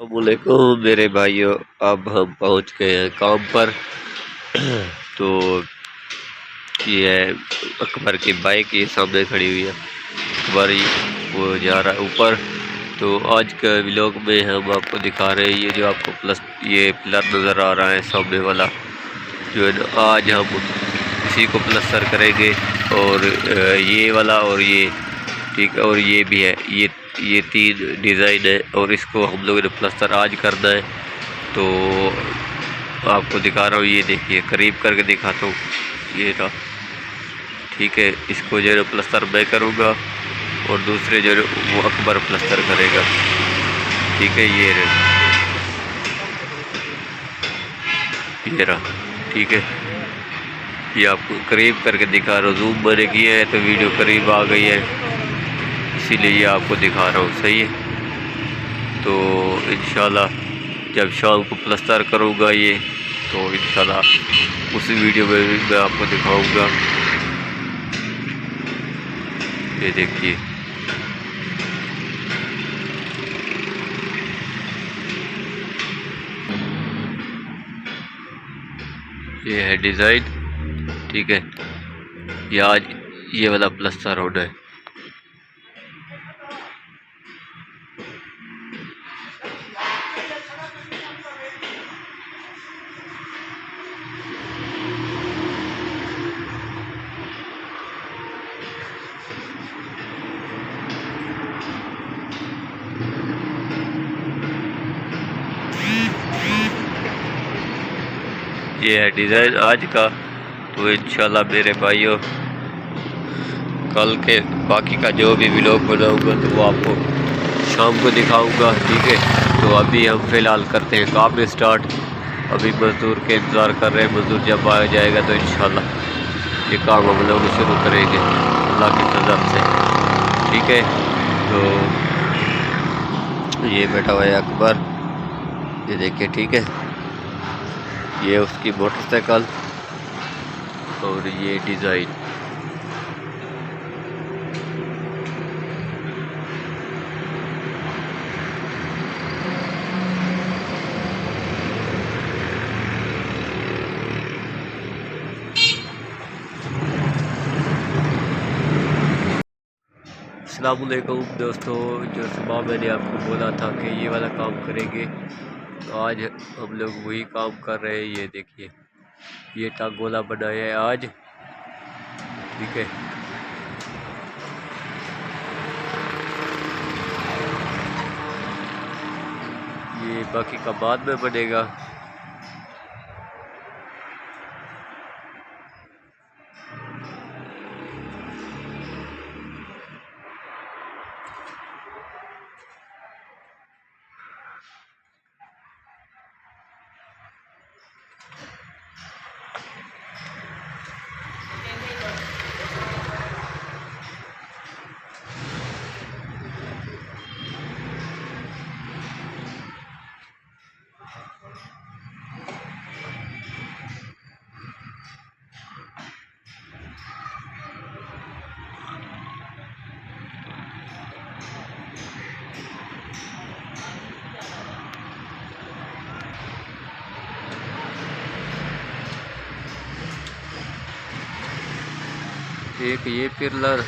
अस्सलामुअलैकुम मेरे भाइयों। अब हम पहुंच गए हैं काम पर। तो ये है अकबर की बाइक, ये सामने खड़ी हुई है। अकबर वो जा रहा है ऊपर। तो आज के व्लॉग में हम आपको दिखा रहे हैं ये जो आपको ये पिलर नज़र आ रहा है सामने वाला, जो है ना, आज हम इसी को प्लस्तर करेंगे। और ये वाला और ये, ठीक है, और ये भी है, ये तीन डिज़ाइन है और इसको हम लोगों ने प्लस्तर आज करना है। तो आपको दिखा रहा हूँ, ये देखिए, करीब करके दिखाता हूँ, ये रहा। ठीक है, इसको जो है प्लस्तर मैं करूँगा और दूसरे जो है वो अकबर प्लस्तर करेगा। ठीक है, ये रहा। ठीक है, ये आपको करीब करके दिखा रहा हूँ, जूम मैंने किया है तो वीडियो करीब आ गई है, इसीलिए ये आपको दिखा रहा हूँ। सही है, तो इंशाल्लाह जब शाम को प्लस्तर करूँगा ये, तो इंशाल्लाह उसी वीडियो में भी मैं आपको दिखाऊँगा। ये देखिए, ये है डिज़ाइन। ठीक है, ये आज ये वाला प्लस्तर होना है। ये है डिज़ाइन आज का। तो इंशाल्लाह मेरे भाइयों, कल के बाकी का जो भी व्लॉग बनाऊंगा तो वो आपको शाम को दिखाऊंगा। ठीक है, तो अभी हम फ़िलहाल करते हैं काम में स्टार्ट। अभी मज़दूर के इंतज़ार कर रहे हैं, मज़दूर जब आ जाएगा तो इंशाल्लाह ये काम हम लोग शुरू करेंगे अल्लाह की फज़ल से। ठीक है, तो ये बैठा हुआ है अकबर, ये देखिए। ठीक है, ये उसकी मोटरसाइकिल और ये डिज़ाइन। अस्सलामुअलैकुम दोस्तों, जो सुबह मैंने आपको बोला था कि ये वाला काम करेंगे, तो आज हम लोग वही काम कर रहे हैं। ये देखिए, ये टांगोला बनाया है आज। ठीक है, ये बाकी का बाद में बनेगा। एक ये पिलर,